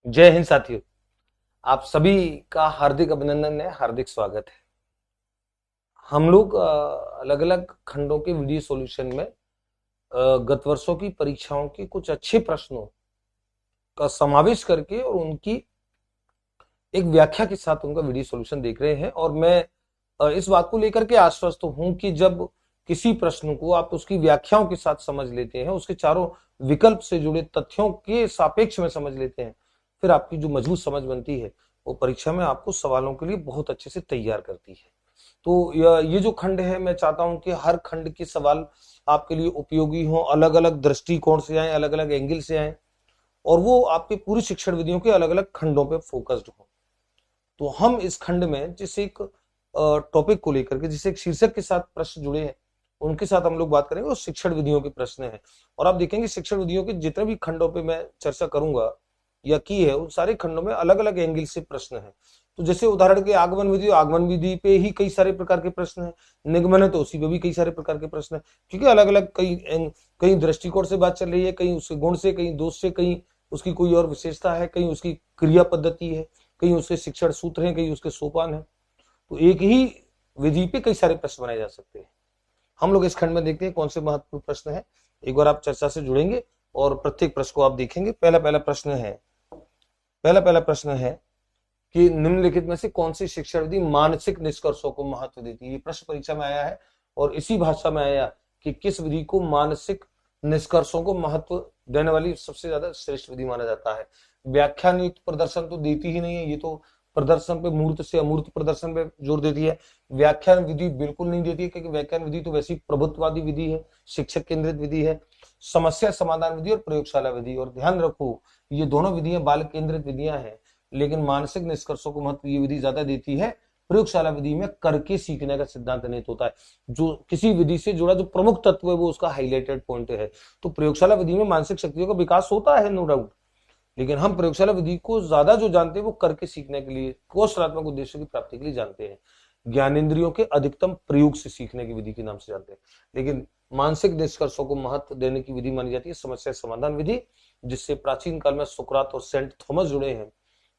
जय हिंद साथियों। आप सभी का हार्दिक अभिनंदन है, हार्दिक स्वागत है। हम लोग अलग अलग खंडों के वीडियो सॉल्यूशन में गत वर्षों की परीक्षाओं के कुछ अच्छे प्रश्नों का समावेश करके और उनकी एक व्याख्या के साथ उनका वीडियो सॉल्यूशन देख रहे हैं। और मैं इस बात को लेकर के आश्वस्त हूं कि जब किसी प्रश्न को आप उसकी व्याख्याओं के साथ समझ लेते हैं, उसके चारों विकल्प से जुड़े तथ्यों के सापेक्ष में समझ लेते हैं, फिर आपकी जो मजबूत समझ बनती है वो परीक्षा में आपको सवालों के लिए बहुत अच्छे से तैयार करती है। तो ये जो खंड है, मैं चाहता हूं कि हर खंड के सवाल आपके लिए उपयोगी हो, अलग अलग दृष्टिकोण से आए, अलग अलग एंगल से आए, और वो आपके पूरी शिक्षण विधियों के अलग अलग खंडों पे फोकस्ड हो। तो हम इस खंड में जिस एक टॉपिक को लेकर के, जिस एक शीर्षक के साथ प्रश्न जुड़े हैं, उनके साथ हम लोग बात करेंगे, वो शिक्षण विधियों के प्रश्न हैं। और आप देखेंगे शिक्षण विधियों के जितने भी खंडों पे मैं चर्चा करूंगा या की है, उन सारे खंडों में अलग अलग एंगल से प्रश्न है। तो जैसे उदाहरण के आगमन विधि पे ही कई सारे प्रकार के प्रश्न है, निगमन है तो उसी पे भी कई सारे प्रकार के प्रश्न है, क्योंकि अलग अलग कई दृष्टिकोण से बात चल रही है, कहीं उसके गुण से, कहीं दोष से, कहीं उसकी कोई और विशेषता है, कहीं उसकी क्रिया पद्धति है, कहीं उसके शिक्षण सूत्र हैं, कहीं उसके सोपान है। तो एक ही विधि पे कई सारे प्रश्न बनाए जा सकते हैं। हम लोग इस खंड में देखते हैं कौन से महत्वपूर्ण प्रश्न है। एक बार आप चर्चा से जुड़ेंगे और प्रत्येक प्रश्न को आप देखेंगे। पहला पहला प्रश्न है कि निम्नलिखित में से कौन सी शिक्षा विधि मानसिक निष्कर्षों को महत्व देती है। ये प्रश्न परीक्षा में आया है और इसी भाषा में आया कि किस विधि को मानसिक निष्कर्षों को महत्व देने वाली सबसे ज्यादा श्रेष्ठ विधि माना जाता है। व्याख्यान युक्त प्रदर्शन तो देती ही नहीं है, ये तो प्रदर्शन पे, मूर्त से अमूर्त प्रदर्शन पे जोर देती है। व्याख्यान विधि बिल्कुल नहीं देती है, क्योंकि व्याख्यान विधि तो वैसी प्रभुत्ववादी विधि है, शिक्षक केंद्रित विधि है। समस्या समाधान विधि और प्रयोगशाला विधि, और ध्यान रखो ये दोनों विधियां बाल केंद्रित विधियां हैं, लेकिन मानसिक निष्कर्षों को महत्व ये विधि ज्यादा देती है। प्रयोगशाला विधि में करके सीखने का सिद्धांत निहित होता है। जो किसी विधि से जुड़ा जो प्रमुख तत्व है वो उसका हाईलाइटेड पॉइंट है। तो प्रयोगशाला विधि में मानसिक शक्तियों का विकास होता है, नो डाउट, लेकिन हम प्रयोगशाला विधि को ज्यादा जो जानते हैं वो करके सीखने के लिए, कौशलात्मक उद्देश्यों की प्राप्ति के लिए जानते हैं। ज्ञानेंद्रियों के अधिकतम प्रयोग से सीखने की विधि के नाम से जानते हैं। लेकिन मानसिक निष्कर्षों को महत्व देने की विधि मानी जाती है समस्या समाधान विधि, जिससे प्राचीन काल में सुकरात और सेंट थॉमस जुड़े हैं,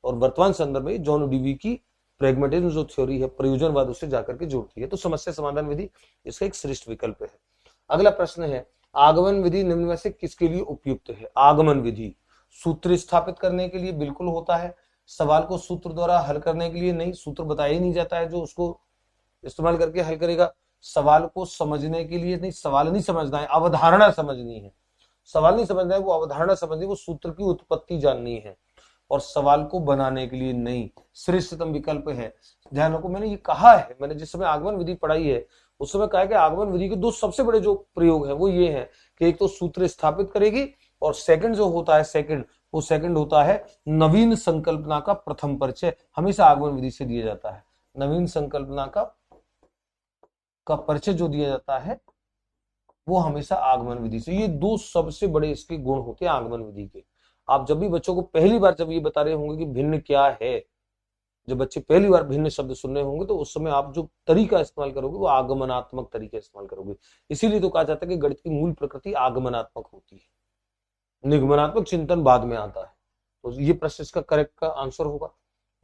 और वर्तमान संदर्भ में जॉन डीवी की प्रेगमेटिज्म जो थ्योरी है, प्रयोजनवाद, उससे जाकर के जोड़ती है। तो समस्या समाधान विधि इसका एक श्रेष्ठ विकल्प है। अगला प्रश्न है, आगमन विधि निम्न में से किसके लिए उपयुक्त है। आगमन विधि सूत्र स्थापित करने के लिए बिल्कुल होता है, सवाल को सूत्र द्वारा हल करने के लिए नहीं, सूत्र बताया ही नहीं जाता है जो उसको इस्तेमाल करके हल करेगा। सवाल को समझने के लिए नहीं, सवाल नहीं समझना है, अवधारणा समझनी है। सवाल नहीं समझना है, वो अवधारणा समझनी, वो सूत्र की उत्पत्ति जाननी है, और सवाल को बनाने के लिए नहीं, श्रेष्ठतम विकल्प है। ध्यान रखो, मैंने ये कहा है, मैंने जिस समय आगमन विधि पढ़ाई है उस समय कहा है कि आगमन विधि के दो सबसे बड़े जो प्रयोग है वो ये है कि एक तो सूत्र स्थापित करेगी, और सेकंड जो होता है, सेकंड होता है नवीन संकल्पना का प्रथम परिचय, हमेशा आगमन विधि से दिया जाता है। नवीन संकल्पना का परिचय जो दिया जाता है वो हमेशा आगमन विधि से। ये दो सबसे बड़े इसके गुण होते हैं आगमन विधि के। आप जब भी बच्चों को पहली बार जब ये बता रहे होंगे कि भिन्न क्या है, जब बच्चे पहली बार भिन्न शब्द सुन रहे होंगे, तो उस समय आप जो तरीका इस्तेमाल करोगे वो आगमनात्मक तरीका इस्तेमाल करोगे। इसीलिए तो कहा जाता है कि गणित की मूल प्रकृति आगमनात्मक होती है, निगमनात्मक चिंतन बाद में आता है। तो ये प्रश्न इसका करेक्ट का आंसर होगा।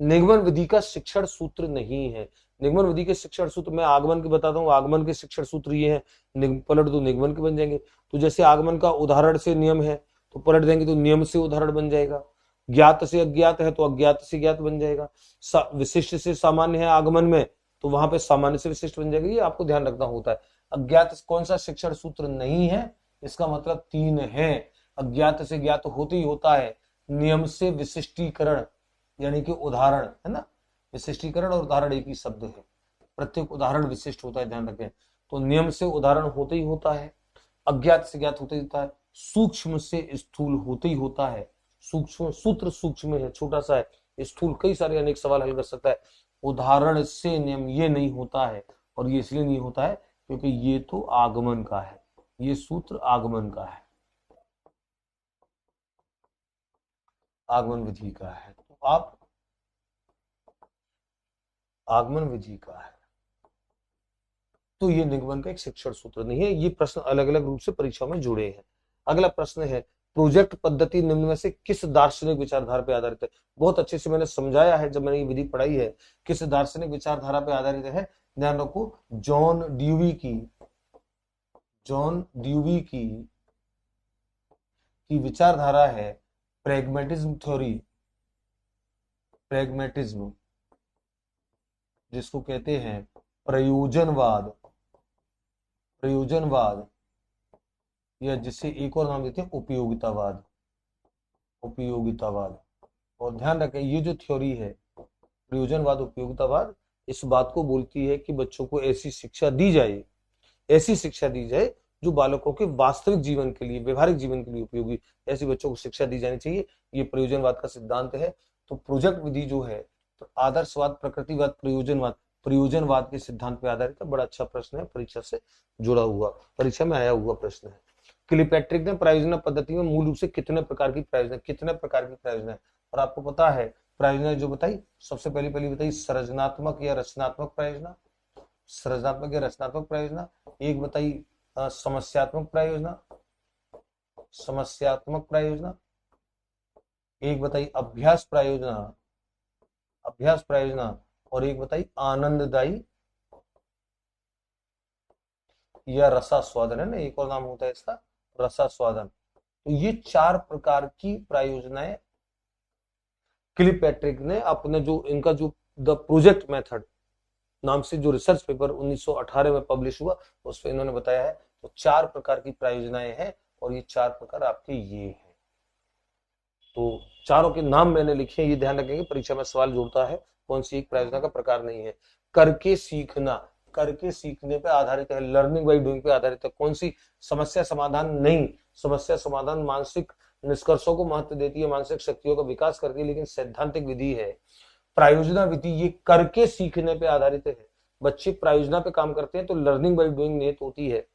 निगमन विधि का शिक्षण सूत्र नहीं है। निगमन विधि के शिक्षण सूत्र मैं आगमन के बताता हूँ, आगमन के शिक्षण सूत्र ये है, पलट दो निगमन के बन जाएंगे। तो जैसे आगमन का उदाहरण से नियम है, तो पलट देंगे तो नियम से उदाहरण बन जाएगा। ज्ञात से अज्ञात है तो अज्ञात से ज्ञात बन जाएगा। विशिष्ट से सामान्य है आगमन में, तो वहां पे सामान्य से विशिष्ट बन जाएगा। ये आपको ध्यान रखना होता है। अज्ञात कौन सा शिक्षण सूत्र नहीं है, इसका मतलब तीन है। अज्ञात से ज्ञात होते ही होता है, नियम से विशिष्टीकरण यानी कि उदाहरण, है ना। विशिष्टीकरण और उदाहरण एक ही शब्द है, प्रत्येक उदाहरण विशिष्ट होता है, ध्यान रखें। तो नियम से उदाहरण होते ही होता है, अज्ञात से ज्ञात होते ही होता है, सूक्ष्म से स्थूल होते ही होता है। सूक्ष्म सूत्र सूक्ष्म है, छोटा सा है, स्थूल कई सारे अनेक सवाल हल कर सकता है। उदाहरण से नियम ये नहीं होता है, और ये इसलिए नहीं होता है क्योंकि ये तो आगमन का है, ये सूत्र आगमन का है, आगमन विधि का है। तो आप आगमन विधि का है, तो ये निगमन का एक शिक्षण सूत्र नहीं है। ये प्रश्न अलग अलग रूप से परीक्षा में जुड़े हैं। अगला प्रश्न है, प्रोजेक्ट पद्धति निम्न में से किस दार्शनिक विचारधारा पर आधारित है? बहुत अच्छे से मैंने समझाया है जब मैंने ये विधि पढ़ाई है, किस दार्शनिक विचारधारा पर आधारित है। ध्यान रखो, जॉन ड्यूवी की विचारधारा है प्रैग्मेटिज्म थ्योरी, प्रैग्मेटिज्म जिसको कहते हैं प्रयोजनवाद, या जिसे एक और नाम देते हैं उपयोगितावाद। और ध्यान रखें, ये जो थ्योरी है प्रयोजनवाद उपयोगितावाद, इस बात को बोलती है कि बच्चों को ऐसी शिक्षा दी जाए जो बालकों के वास्तविक जीवन के लिए, व्यवहारिक जीवन के लिए उपयोगी, ऐसी बच्चों को शिक्षा दी जानी चाहिए। ये प्रयोजनवाद का सिद्धांत है। तो प्रोजेक्ट विधि जो है, तो आदर्शवाद, प्रकृतिवाद, प्रयोजनवाद के सिद्धांत पर आधारित है। बड़ा अच्छा प्रश्न है, परीक्षा से जुड़ा हुआ, परीक्षा में आया हुआ प्रश्न है। किलीपैट्रिक ने प्रायोजना पद्धति में मूल रूप से कितने प्रकार की प्रायोजना है? और आपको पता है प्रायोजना जो बताई, सबसे पहली बताई सृजनात्मक या रचनात्मक प्रायोजना, एक बताई समस्यात्मक प्रायोजना, एक बताई अभ्यास प्रायोजना, और एक बताई आनंददायी या रसास्वादन, है ना, एक और नाम होता है इसका रसास्वादन। तो ये 4 प्रकार की प्रायोजनाएं किलीपैट्रिक ने अपने इनका द प्रोजेक्ट मेथड नाम से जो रिसर्च पेपर 1918 में पब्लिश हुआ, उसमें इन्होंने बताया है। तो 4 प्रकार की प्रायोजनाएं हैं, और ये 4 प्रकार आपके ये हैं। तो चारों के नाम मैंने लिखे हैं, ये ध्यान रखेंगे, परीक्षा में सवाल जोड़ता है, कौन सी एक प्रायोजना का प्रकार नहीं है। करके सीखने पे आधारित है, लर्निंग बाय डूइंग पे आधारित है। कौन सी? समस्या समाधान नहीं, समस्या समाधान मानसिक निष्कर्षों को महत्व देती है, मानसिक शक्तियों का विकास करती है, लेकिन सैद्धांतिक विधि है। प्रायोजना विधि ये करके सीखने पे आधारित है, बच्चे प्रायोजना पे काम करते हैं तो लर्निंग बाय डूइंग नियत होती है।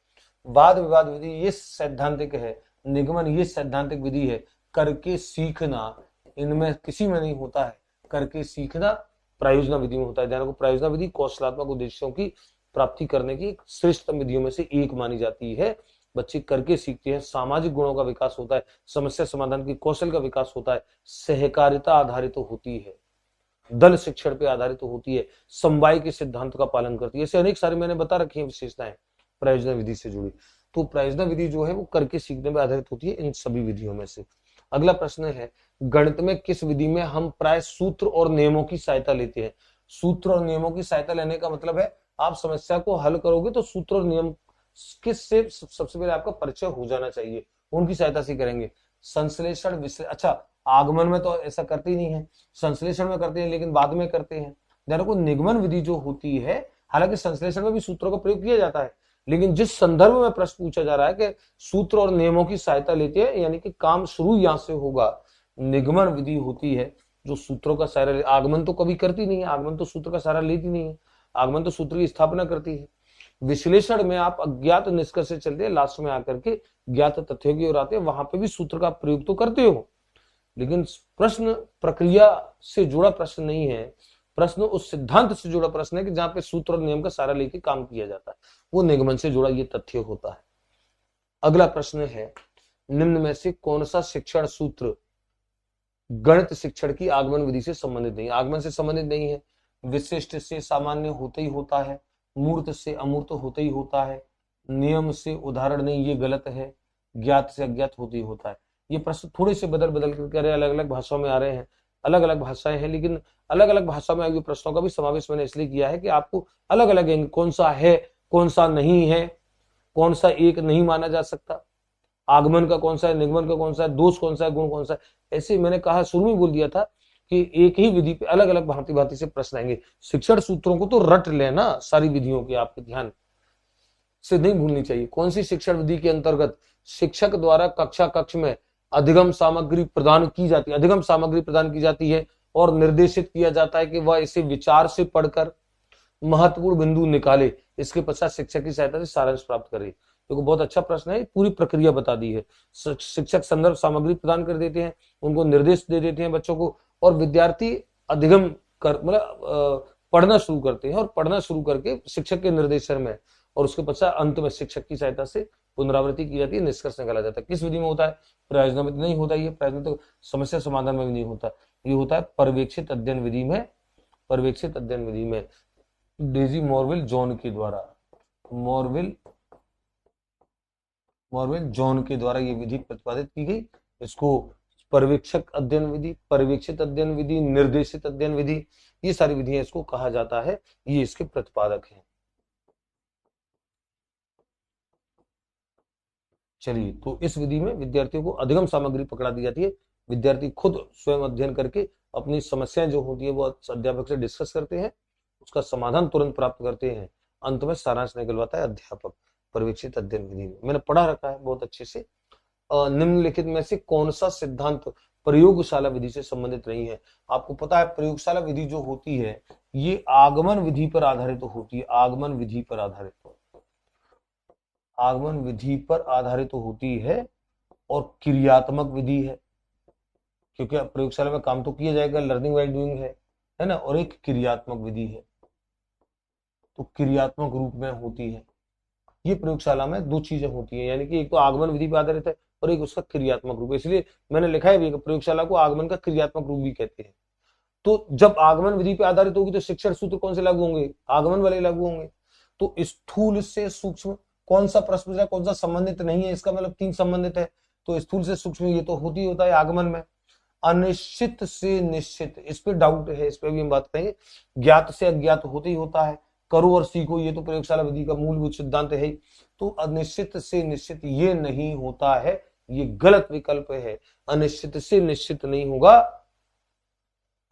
वाद विवाद विधि ये सैद्धांतिक है, निगमन ये सैद्धांतिक विधि है। करके सीखना इनमें किसी में नहीं होता है, करके सीखना प्रायोजना विधि में होता है। ध्यान रखो, प्रायोजना विधि कौशलात्मक उद्देश्यों की प्राप्ति करने की श्रेष्ठ विधियों में से एक मानी जाती है। बच्चे करके सीखते हैं, सामाजिक गुणों का विकास होता है, समस्या समाधान की कौशल का विकास होता है, सहकारिता आधारित होती है, दल शिक्षण पे आधारित होती है, समवाय के सिद्धांत का पालन करती है। ऐसे अनेक सारे मैंने बता रखी है विशेषताएं प्रायोजना विधि से जुड़ी। तो प्रायोजना विधि जो है वो करके सीखने पर आधारित होती है इन सभी विधियों में से। अगला प्रश्न है, गणित में किस विधि में हम प्राय सूत्र और नियमों की सहायता लेते हैं? सूत्र और नियमों की सहायता लेने का मतलब है आप समस्या को हल करोगे तो सूत्र और नियम किससे सबसे पहले आपका परिचय हो जाना चाहिए, उनकी सहायता से करेंगे। संश्लेषण विश्लेषण, अच्छा आगमन में तो ऐसा करते ही नहीं है, संश्लेषण में करते हैं लेकिन बाद में करते हैं। देखो निगमन विधि जो होती है, हालांकि संश्लेषण में भी सूत्रों का प्रयोग किया जाता है, लेकिन जिस संदर्भ में प्रश्न पूछा जा रहा है कि सूत्र और नियमों की सहायता लेते हैं, यानी कि काम शुरू यहां से होगा। निगमन विधि होती है जो सूत्रों का सहारा, आगमन तो कभी करती नहीं है, आगमन तो सूत्र का सहारा लेती नहीं है, आगमन तो सूत्र की स्थापना करती है। विश्लेषण में आप अज्ञात निष्कर्ष से चलते हैं, लास्ट में आकर के ज्ञात तथ्यों की ओर आते हैं, वहां पे भी सूत्र का प्रयोग तो करते हो, लेकिन प्रश्न प्रक्रिया से जुड़ा प्रश्न नहीं है, प्रश्न उस सिद्धांत से जुड़ा प्रश्न है कि जहां पे सूत्र और नियम का सहारा लेके काम किया जाता है, वो निगमन से जुड़ा ये तथ्य होता है। अगला प्रश्न है, निम्न में से कौन सा शिक्षण सूत्र गणित शिक्षण की आगमन विधि से संबंधित नहीं? आगमन से संबंधित नहीं है, विशिष्ट से सामान्य होते ही होता है, मूर्त से अमूर्त होते ही होता है, नियम से उदाहरण नहीं, ये गलत है, ज्ञात से अज्ञात होते ही होता है। ये प्रश्न थोड़े से बदल बदल कर अलग अलग भाषाओं में आ रहे हैं, अलग अलग भाषाएं हैं, लेकिन अलग अलग भाषा में आए प्रश्नों का भी समावेश मैंने इसलिए किया है कि आपको अलग अलग कौन सा है कौन सा नहीं है, कौन सा एक नहीं माना जा सकता, आगमन का कौन सा है, निगमन का कौन सा है, दोष कौन सा है, गुण कौन सा है। ऐसे मैंने कहा शुरू में बोल दिया था कि एक ही विधि पे अलग अलग भांति भांति से प्रश्न आएंगे। शिक्षण सूत्रों को तो रट लेना, सारी विधियों की आपके ध्यान से नहीं भूलनी चाहिए। कौन सी शिक्षण विधि के अंतर्गत शिक्षक द्वारा कक्षा कक्ष में अधिगम सामग्री प्रदान की जाती है और निर्देशित किया जाता है कि वह इसे विचार से पढ़कर महत्वपूर्ण बिंदु निकाले, इसके पश्चात शिक्षक की सहायता से सारांश प्राप्त करे। देखो बहुत अच्छा प्रश्न है, पूरी प्रक्रिया बता दी है। शिक्षक संदर्भ सामग्री प्रदान कर देते हैं, उनको निर्देश दे देते हैं बच्चों को, और विद्यार्थी अधिगम कर मतलब पढ़ना शुरू करते हैं, और पढ़ना शुरू करके शिक्षक के निर्देशन में और उसके पश्चात अंत में शिक्षक की सहायता से पुनरावृत्ति की जाती है, निष्कर्ष निकाला जाता है। किस विधि में होता है? प्रयोजन में नहीं होता, ये प्रयोजन तो समस्या समाधान में भी नहीं होता, ये होता है पर्यवेक्षित अध्ययन विधि में। पर्यवेक्षित अध्ययन विधि में डेजी मॉर्विल जॉन के द्वारा, मॉर्विल जॉन के द्वारा ये विधि प्रतिपादित की गई। इसको पर्यवेक्षक अध्ययन विधि, पर्यवेक्षित अध्ययन विधि, निर्देशित अध्ययन विधि, ये सारी विधियां इसको कहा जाता है, ये इसके प्रतिपादक हैं। चलिए, तो इस विधि में विद्यार्थियों को अधिगम सामग्री पकड़ा दी जाती है। विद्यार्थी खुद स्वयं अध्ययन करके अपनी समस्याएं जो होती है वो अध्यापक से डिस्कस करते हैं, उसका समाधान तुरंत प्राप्त करते हैं, अंत में सारांश निकलवाता है अध्यापक। पर्यवेक्षित अध्ययन विधि में मैंने पढ़ा रखा है बहुत अच्छे से। निम्नलिखित में से कौन सा सिद्धांत प्रयोगशाला विधि से संबंधित नहीं है? आपको पता है प्रयोगशाला विधि जो होती है ये आगमन विधि पर आधारित होती है, आगमन विधि पर आधारित, आगमन विधि पर आधारित होती है और क्रियात्मक विधि है, क्योंकि प्रयोगशाला में काम तो किया जाएगा, लर्निंग बाय डूइंग है ना, और एक क्रियात्मक विधि है, तो क्रियात्मक रूप में होती है। ये प्रयोगशाला में दो चीजें होती है, यानी कि एक तो आगमन विधि पर आधारित है और एक उसका क्रियात्मक रूप है। इसलिए मैंने लिखा है भी प्रयोगशाला को आगमन का क्रियात्मक रूप भी कहते हैं। तो जब आगमन विधि पर आधारित होगी तो शिक्षण सूत्र कौन से लागू होंगे? आगमन वाले लागू होंगे। तो स्थूल से सूक्ष्म, कौन सा प्रश्न पूछा, कौन सा संबंधित नहीं है? इसका मतलब 3 संबंधित है। तो स्थूल से सूक्ष्म ये तो होता है आगमन में। अनिश्चित से निश्चित, इस पे डाउट है, इस पे भी हम बात करेंगे। ज्ञात से अज्ञात होते ही होता है। करो और सीखो, ये तो प्रयोगशाला विधि का मूलभूत सिद्धांत है। तो अनिश्चित से निश्चित ये नहीं होता है, ये गलत विकल्प है। अनिश्चित से निश्चित नहीं होगा,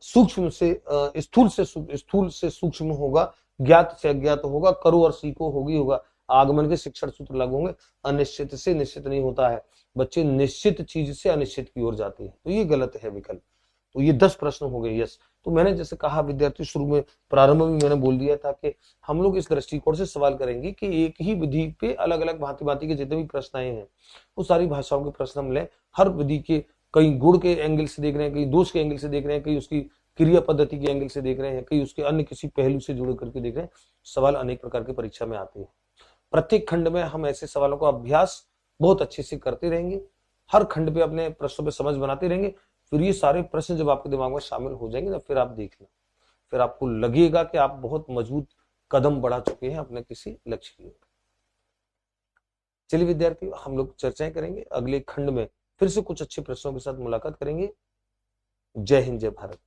सूक्ष्म से स्थूल से सूक्ष्म होगा, ज्ञात से अज्ञात होगा, करो और सीखो होगा। आगमन के शिक्षण सूत्र लागू होंगे। अनिश्चित से निश्चित नहीं होता है, बच्चे निश्चित चीज से अनिश्चित की ओर जाते हैं, तो ये गलत है विकल्प। तो ये 10 प्रश्न हो गए। यस, तो मैंने जैसे कहा विद्यार्थी शुरू में प्रारंभ में मैंने बोल दिया था कि हम लोग इस दृष्टिकोण से सवाल करेंगे कि एक ही विधि पे अलग अलग भांति भांति के जितने भी प्रश्न आए हैं वो सारी भाषाओं के प्रश्न हम लें। हर विधि के कई गुण के एंगल से देख रहे हैं, कई दोष के एंगल से देख रहे हैं, कई उसकी क्रिया पद्धति के एंगल से देख रहे हैं, कई उसके अन्य किसी पहलू से जुड़ करके देख रहे हैं। सवाल अनेक प्रकार के परीक्षा में आते हैं। प्रत्येक खंड में हम ऐसे सवालों का अभ्यास बहुत अच्छे से करते रहेंगे, हर खंड पे अपने प्रश्नों पे समझ बनाते रहेंगे। फिर ये सारे प्रश्न जब आपके दिमाग में शामिल हो जाएंगे ना, फिर आप देखना, फिर आपको लगेगा कि आप बहुत मजबूत कदम बढ़ा चुके हैं अपने किसी लक्ष्य की ओर। चलिए विद्यार्थी, हम लोग चर्चाएं करेंगे अगले खंड में, फिर से कुछ अच्छे प्रश्नों के साथ मुलाकात करेंगे। जय हिंद, जय भारत।